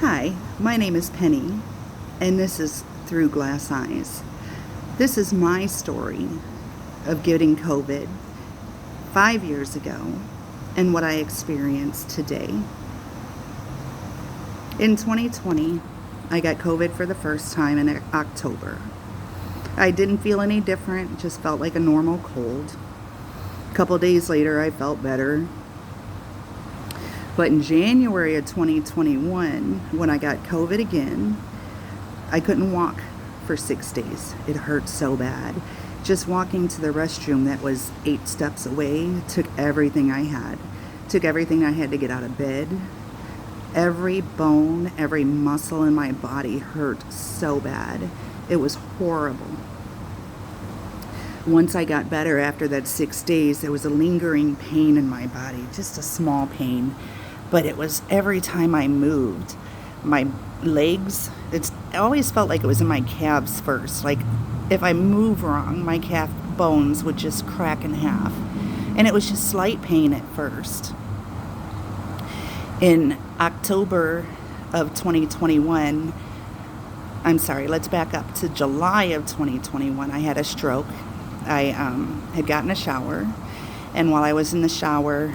Hi, my name is Penny, and this is Through Glass Eyes. This is my story of getting COVID 5 years ago and what I experienced today. In 2020, I got COVID for the first time in October. I didn't feel any different, just felt like a normal cold. A couple days later, I felt better. But in January of 2021, when I got COVID again, I couldn't walk for 6 days. It hurt so bad. Just walking to the restroom that was 8 steps away took everything I had. Took everything I had to get out of bed. Every bone, every muscle in my body hurt so bad. It was horrible. Once I got better after that 6 days, there was a lingering pain in my body, just a small pain. But it was every time I moved, my legs, it always felt like it was in my calves first. Like if I move wrong, my calf bones would just crack in half. And it was just slight pain at first. In October of 2021, let's back up to July of 2021. I had a stroke. I had gotten a shower. And while I was in the shower,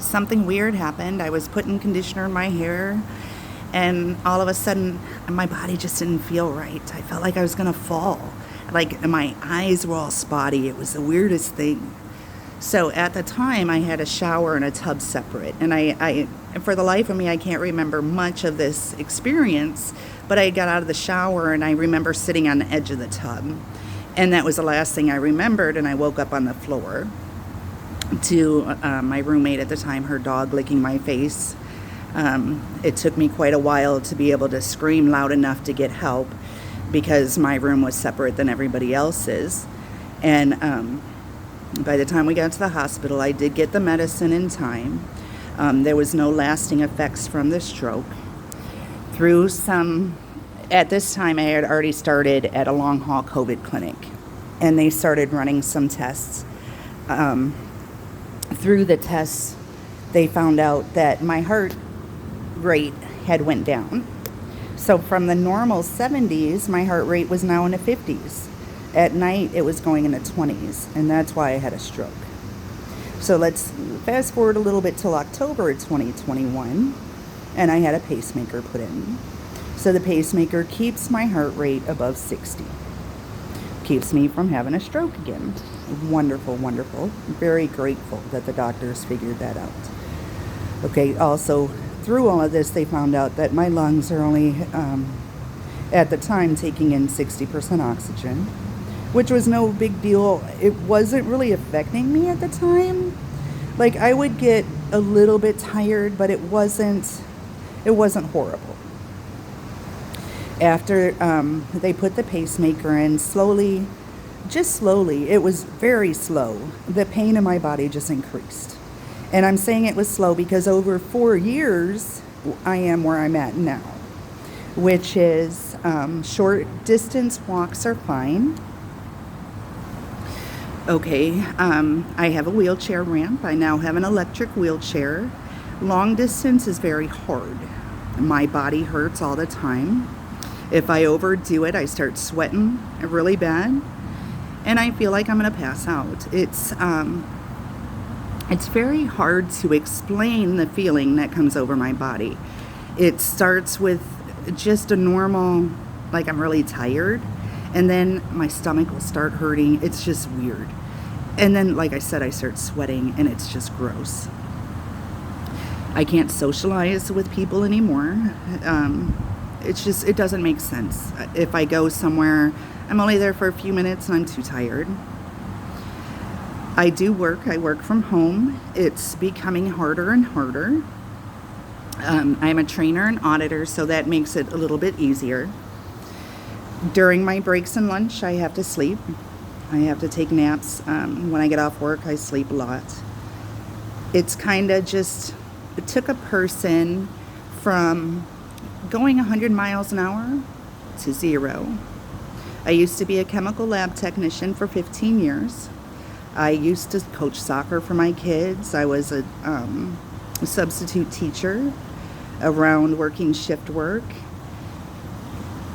something weird happened. I was putting conditioner in my hair, and all of a sudden, my body just didn't feel right. I felt like I was going to fall. Like, my eyes were all spotty. It was the weirdest thing. So at the time, I had a shower and a tub separate. And I for the life of me, I can't remember much of this experience, but I got out of the shower, and I remember sitting on the edge of the tub. And that was the last thing I remembered, and I woke up on the floor to my roommate at the time, her dog licking my face. It took me quite a while to be able to scream loud enough to get help because my room was separate than everybody else's. And by the time we got to the hospital, I did get the medicine in time. There was no lasting effects from the stroke. At this time, I had already started at a long haul COVID clinic, and they started running some tests. Through the tests, they found out that my heart rate had went down. So from the normal 70s, my heart rate was now in the 50s. At night, it was going in the 20s, and that's why I had a stroke. So let's fast forward a little bit till October of 2021, and I had a pacemaker put in. So the pacemaker keeps my heart rate above 60. Keeps me from having a stroke again. Wonderful, wonderful. Very grateful that the doctors figured that out. Okay, also, through all of this, they found out that my lungs are only, at the time, taking in 60% oxygen, which was no big deal. It wasn't really affecting me at the time. Like, I would get a little bit tired, but it wasn't horrible. After they put the pacemaker in, slowly, it was very slow. The pain in my body just increased. And I'm saying it was slow because over 4 years, I am where I'm at now, which is short distance walks are fine. Okay, I have a wheelchair ramp. I now have an electric wheelchair. Long distance is very hard. My body hurts all the time. If I overdo it, I start sweating really bad, and I feel like I'm going to pass out. It's very hard to explain the feeling that comes over my body. It starts with just a normal, like I'm really tired, and then my stomach will start hurting. It's just weird. And then, like I said, I start sweating, and it's just gross. I can't socialize with people anymore. It doesn't make sense. If I go somewhere, I'm only there for a few minutes and I'm too tired. I work from home. It's becoming harder and harder. I'm a trainer and auditor, so that makes it a little bit easier. During my breaks and lunch, I have to sleep. I have to take naps. When I get off work, I sleep a lot. It's kind of it took a person from going 100 miles an hour to 0. I used to be a chemical lab technician for 15 years. I used to coach soccer for my kids. I was a substitute teacher. around working shift work.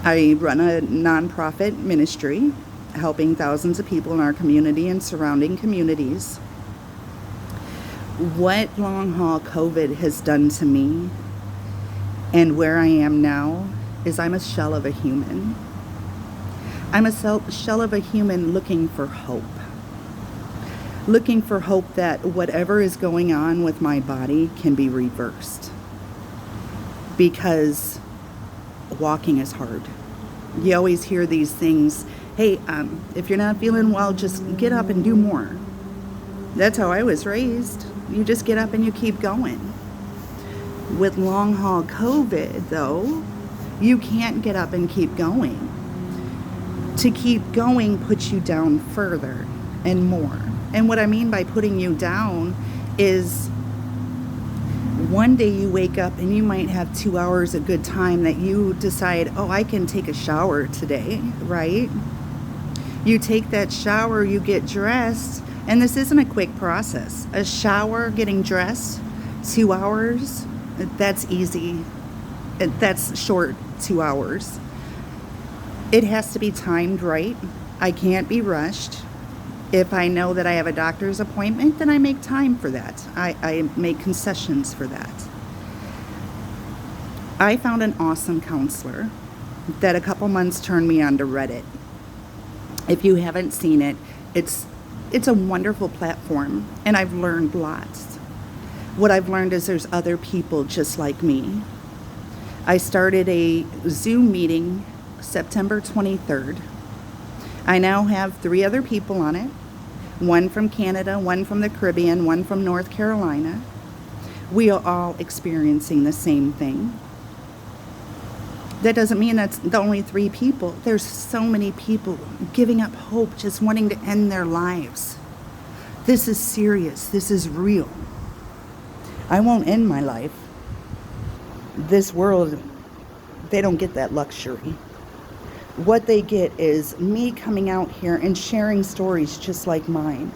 I run a nonprofit ministry helping thousands of people in our community and surrounding communities. What long haul COVID has done to me and where I am now is I'm a shell of a human. I'm a shell of a human looking for hope. Looking for hope that whatever is going on with my body can be reversed. Because walking is hard. You always hear these things, hey, if you're not feeling well, just get up and do more. That's how I was raised. You just get up and you keep going. With long haul COVID, though, you can't get up and keep going. To keep going puts you down further and more. And what I mean by putting you down is one day you wake up and you might have 2 hours of good time that you decide, oh, I can take a shower today, right? You take that shower, you get dressed, and this isn't a quick process. A shower, getting dressed, 2 hours, that's easy. That's short 2 hours. It has to be timed right. I can't be rushed. If I know that I have a doctor's appointment, then I make time for that. I make concessions for that. I found an awesome counselor that a couple months turned me on to Reddit. If you haven't seen it, it's a wonderful platform, and I've learned lots. What I've learned is there's other people just like me. I started a Zoom meeting September 23rd. I now have 3 other people on it. One from Canada, one from the Caribbean, one from North Carolina. We are all experiencing the same thing. That doesn't mean that's the only 3 people. There's so many people giving up hope, just wanting to end their lives. This is serious. This is real. I won't end my life. This world, they don't get that luxury. What they get is me coming out here and sharing stories just like mine.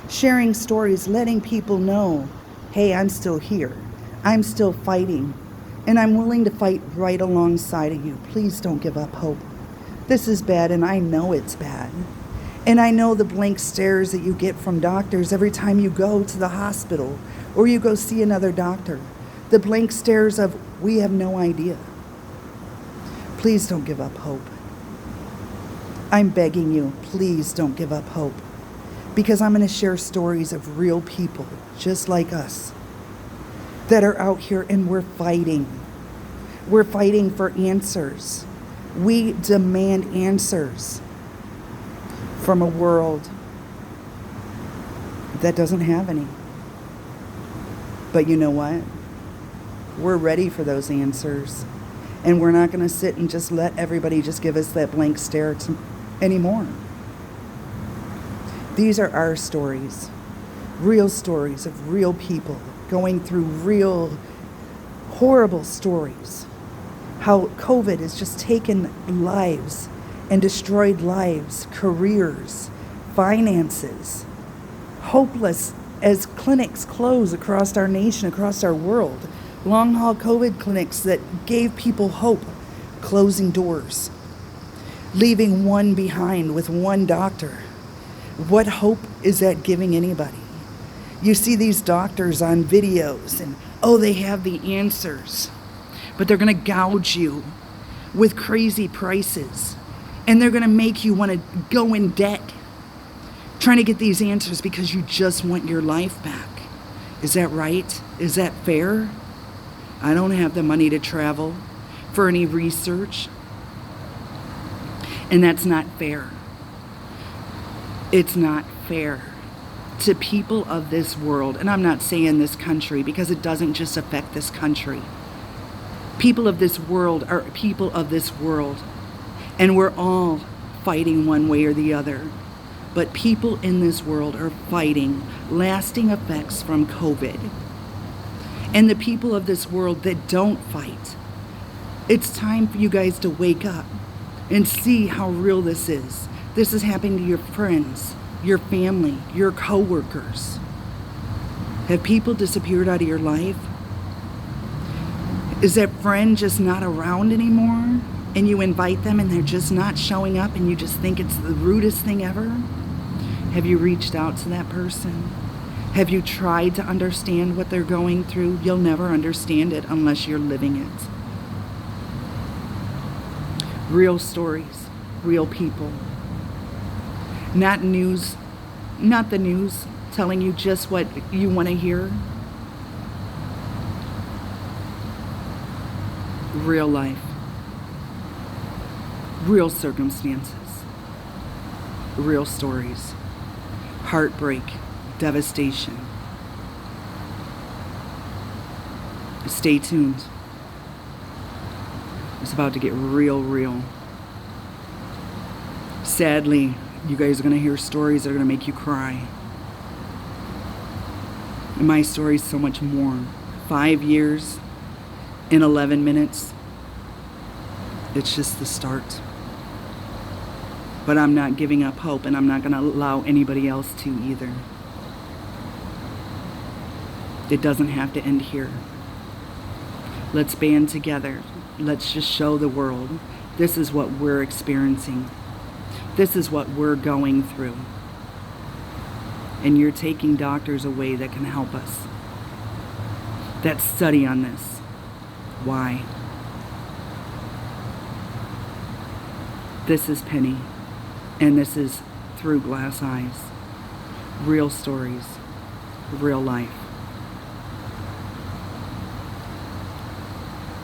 Sharing stories, letting people know, hey, I'm still here. I'm still fighting. And I'm willing to fight right alongside of you. Please don't give up hope. This is bad, and I know it's bad. And I know the blank stares that you get from doctors every time you go to the hospital or you go see another doctor. The blank stares of, we have no idea. Please don't give up hope. I'm begging you, please don't give up hope. Because I'm going to share stories of real people just like us that are out here, and we're fighting. We're fighting for answers. We demand answers from a world that doesn't have any. But you know what? We're ready for those answers. And we're not going to sit and just let everybody just give us that blank stare anymore. These are our stories. Real stories of real people going through real horrible stories. How COVID has just taken lives and destroyed lives, careers, finances. Hopeless as clinics close across our nation, across our world. Long haul COVID clinics that gave people hope, closing doors, leaving one behind with one doctor. What hope is that giving anybody? You see these doctors on videos and, oh, they have the answers, but they're going to gouge you with crazy prices, and they're going to make you want to go in debt trying to get these answers because you just want your life back. Is that right? Is that fair? I don't have the money to travel for any research, and that's not fair. It's not fair to people of this world, and I'm not saying this country because it doesn't just affect this country. People of this world are people of this world, and we're all fighting one way or the other. But people in this world are fighting lasting effects from COVID. And the people of this world that don't fight, it's time for you guys to wake up and see how real this is. This is happening to your friends, your family, your coworkers. Have people disappeared out of your life? Is that friend just not around anymore? And you invite them and they're just not showing up and you just think it's the rudest thing ever? Have you reached out to that person? Have you tried to understand what they're going through? You'll never understand it unless you're living it. Real stories, real people. Not news, not the news telling you just what you want to hear. Real life. Real circumstances. Real stories. Heartbreak. Devastation. Stay tuned. It's about to get real. Sadly, you guys are going to hear stories that are going to make you cry. And my story is so much more. 5 years in 11 minutes. It's just the start. But I'm not giving up hope, and I'm not going to allow anybody else to either. It doesn't have to end here. Let's band together. Let's just show the world this is what we're experiencing. This is what we're going through. And you're taking doctors away that can help us, that study on this. Why? This is Penny, and this is Through Glass Eyes. Real stories, real life.